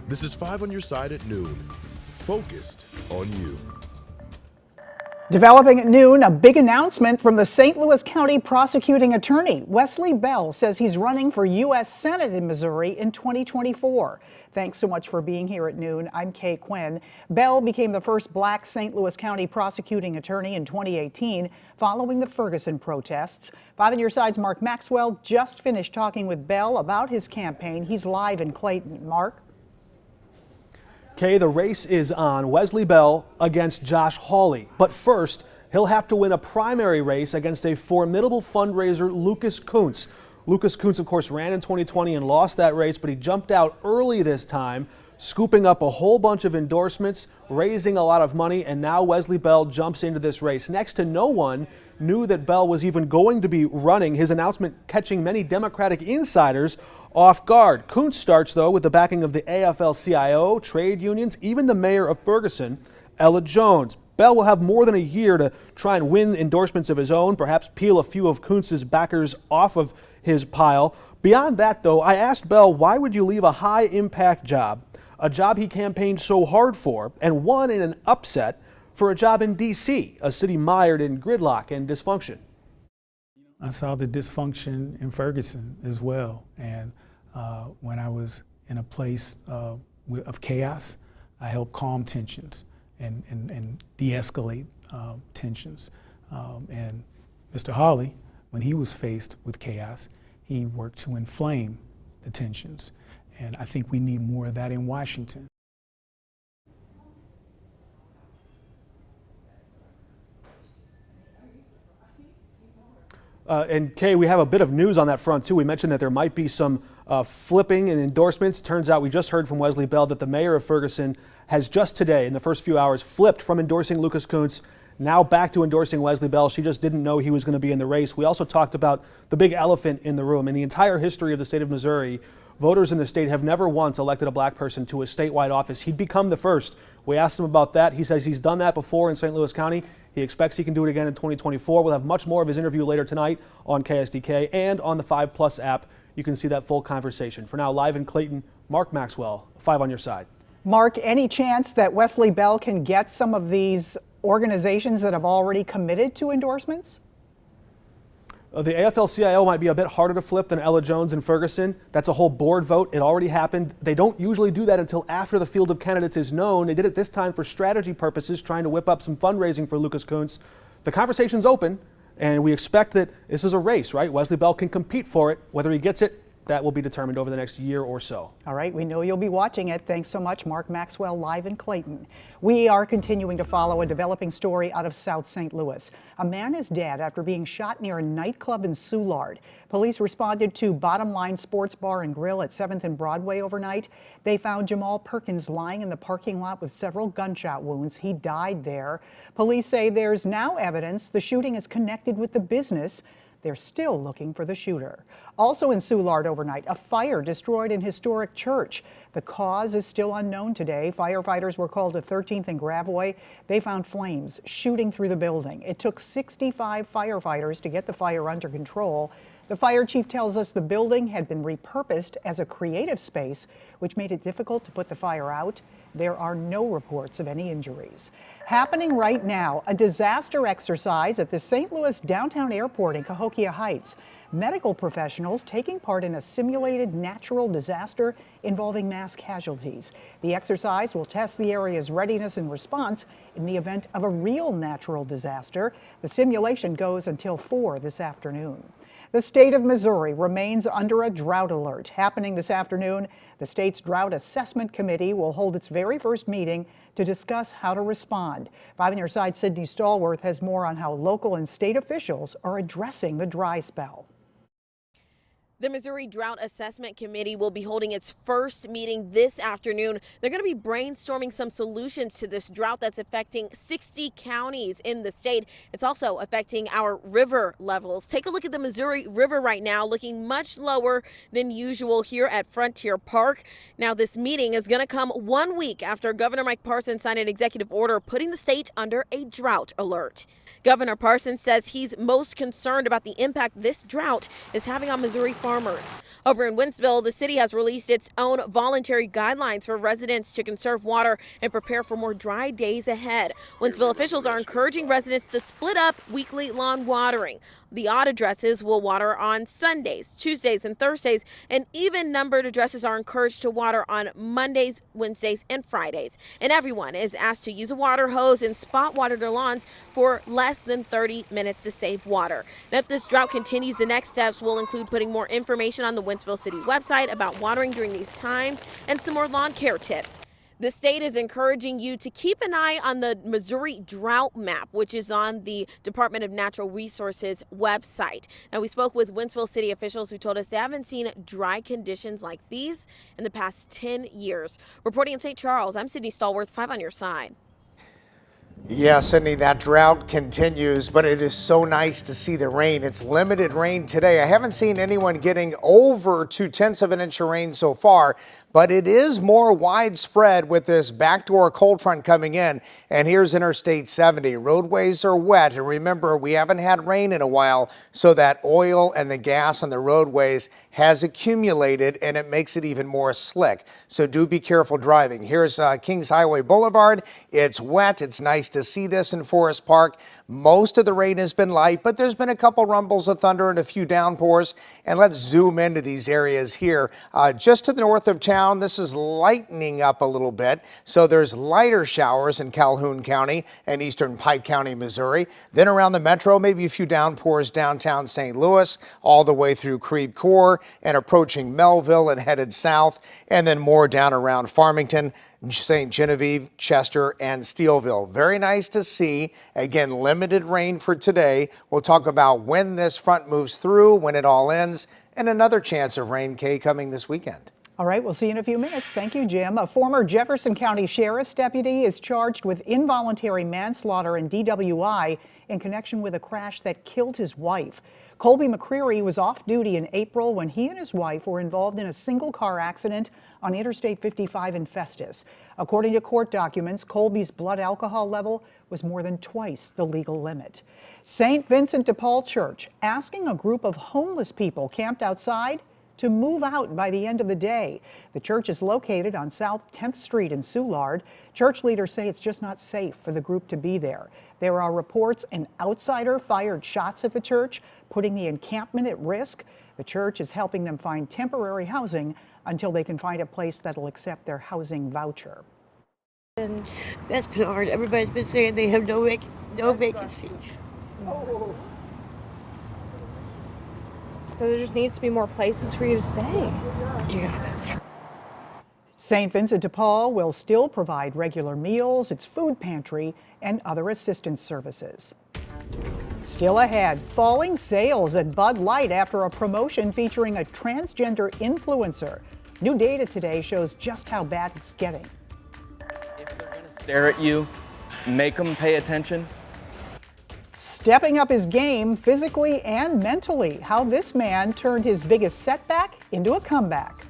This is 5 on your side at noon. Focused on you. Developing at noon, a big announcement from the St. Louis County prosecuting attorney. Wesley Bell says he's running for U.S. Senate in Missouri in 2024. Thanks so much for being here at noon. I'm Kay Quinn. Bell became the first black St. Louis County prosecuting attorney in 2018 following the Ferguson protests. 5 on your side's Mark Maxwell just finished talking with Bell about his campaign. He's live in Clayton. Mark? Kay, the race is on. Wesley Bell against Josh Hawley. But first, he'll have to win a primary race against a formidable fundraiser, Lucas Kuntz. Lucas Kuntz, of course, ran in 2020 and lost that race, but he jumped out early this time, scooping up a whole bunch of endorsements, raising a lot of money, and now Wesley Bell jumps into this race. Next to no one knew that Bell was even going to be running, his announcement catching many Democratic insiders off guard. Kuntz starts, though, with the backing of the AFL-CIO, trade unions, even the mayor of Ferguson, Ella Jones. Bell will have more than a year to try and win endorsements of his own, perhaps peel a few of Kuntz's backers off of his pile. Beyond that, though, I asked Bell, why would you leave a high-impact job, a job he campaigned so hard for, and won in an upset, for a job in D.C., a city mired in gridlock and dysfunction? I saw the dysfunction in Ferguson as well, and when I was in a place of chaos, I helped calm tensions and de-escalate tensions. And Mr. Hawley, when he was faced with chaos, he worked to inflame the tensions, and I think we need more of that in Washington. And Kay, we have a bit of news on that front too. We mentioned that there might be some flipping and endorsements. Turns out we just heard from Wesley Bell that the mayor of Ferguson has just today, in the first few hours, flipped from endorsing Lucas Kuntz now back to endorsing Wesley Bell. She just didn't know he was going to be in the race. We also talked about the big elephant in the room. In the entire history of the state of Missouri, voters in the state have never once elected a black person to a statewide office. He'd become the first. We asked him about that. He says he's done that before in St. Louis County. He expects he can do it again in 2024. We'll have much more of his interview later tonight on KSDK and on the 5+ app. You can see that full conversation. For now, live in Clayton, Mark Maxwell, 5 on your side. Mark, any chance that Wesley Bell can get some of these organizations that have already committed to endorsements? The AFL-CIO might be a bit harder to flip than Ella Jones in Ferguson. That's a whole board vote. It already happened. They don't usually do that until after the field of candidates is known. They did it this time for strategy purposes, trying to whip up some fundraising for Lucas Kuntz. The conversation's open, and we expect that this is a race, right? Wesley Bell can compete for it. Whether he gets it, that will be determined over the next year or so. All right, we know you'll be watching it. Thanks so much, Mark Maxwell, live in Clayton. We are continuing to follow a developing story out of South St. Louis. A man is dead after being shot near a nightclub in Soulard. Police responded to Bottom Line Sports Bar and Grill at 7th and Broadway overnight. They found Jamal Perkins lying in the parking lot with several gunshot wounds. He died there. Police say there's now evidence the shooting is connected with the business. They're still looking for the shooter. Also in Soulard overnight, a fire destroyed an historic church. The cause is still unknown today. Firefighters were called to 13th and Gravois. They found flames shooting through the building. It took 65 firefighters to get the fire under control. The fire chief tells us the building had been repurposed as a creative space, which made it difficult to put the fire out. There are no reports of any injuries. Happening right now, a disaster exercise at the St. Louis downtown airport in Cahokia Heights. Medical professionals taking part in a simulated natural disaster involving mass casualties. The exercise will test the area's readiness and response in the event of a real natural disaster. The simulation goes until 4 this afternoon. The state of Missouri remains under a drought alert. Happening this afternoon, the state's Drought Assessment Committee will hold its very first meeting to discuss how to respond. 5 on your side, Sydney Stallworth has more on how local and state officials are addressing the dry spell. The Missouri Drought Assessment Committee will be holding its first meeting this afternoon. They're going to be brainstorming some solutions to this drought that's affecting 60 counties in the state. It's also affecting our river levels. Take a look at the Missouri River right now, looking much lower than usual here at Frontier Park. Now, this meeting is going to come 1 week after Governor Mike Parson signed an executive order putting the state under a drought alert. Governor Parsons says he's most concerned about the impact this drought is having on Missouri farmers. Over in Wentzville, the city has released its own voluntary guidelines for residents to conserve water and prepare for more dry days ahead. Wentzville officials are encouraging residents to split up weekly lawn watering. The odd addresses will water on Sundays, Tuesdays, and Thursdays, and even-numbered addresses are encouraged to water on Mondays, Wednesdays, and Fridays. And everyone is asked to use a water hose and spot water their lawns for less than 30 minutes to save water. Now, if this drought continues, the next steps will include putting more information on the Wentzville City website about watering during these times and some more lawn care tips. The state is encouraging you to keep an eye on the Missouri drought map, which is on the Department of Natural Resources website. Now, we spoke with Wentzville city officials who told us they haven't seen dry conditions like these in the past 10 years. Reporting in St. Charles, I'm Sydney Stallworth, 5 on your side. Yeah, Sydney, that drought continues, but it is so nice to see the rain. It's limited rain today. I haven't seen anyone getting over 2/10 of an inch of rain so far, but it is more widespread with this backdoor cold front coming in. And here's Interstate 70. Roadways are wet. And remember, we haven't had rain in a while, so that oil and the gas on the roadways has accumulated, and it makes it even more slick. So do be careful driving. Here's Kings Highway Boulevard. It's wet. It's nice to see this in Forest Park. Most of the rain has been light, but there's been a couple rumbles of thunder and a few downpours. And let's zoom into these areas here. Just to the north of town, this is lightening up a little bit. So there's lighter showers in Calhoun County and eastern Pike County, Missouri. Then around the metro, maybe a few downpours downtown St. Louis, all the way through Creve Coeur and approaching Melville and headed south. And then more down around Farmington, St. Genevieve, Chester, and Steelville. Very nice to see. Again, limited rain for today. We'll talk about when this front moves through, when it all ends, and another chance of rain, Kay, coming this weekend. All right, we'll see you in a few minutes. Thank you, Jim. A former Jefferson County Sheriff's deputy is charged with involuntary manslaughter and DWI in connection with a crash that killed his wife. Colby McCreary was off duty in April when he and his wife were involved in a single car accident on Interstate 55 in Festus. According to court documents, Colby's blood alcohol level was more than twice the legal limit. St. Vincent de Paul Church asking a group of homeless people camped outside to move out by the end of the day. The church is located on South 10th Street in Soulard. Church leaders say it's just not safe for the group to be there. There are reports an outsider fired shots at the church, putting the encampment at risk. The church is helping them find temporary housing until they can find a place that'll accept their housing voucher. And that's been hard. Everybody's been saying they have no vacancies. Oh. So there just needs to be more places for you to stay. Yeah. St. Vincent de Paul will still provide regular meals, its food pantry, and other assistance services. Still ahead, falling sales at Bud Light after a promotion featuring a transgender influencer. New data today shows just how bad it's getting. If they're going to stare at you, make them pay attention. Stepping up his game physically and mentally, how this man turned his biggest setback into a comeback.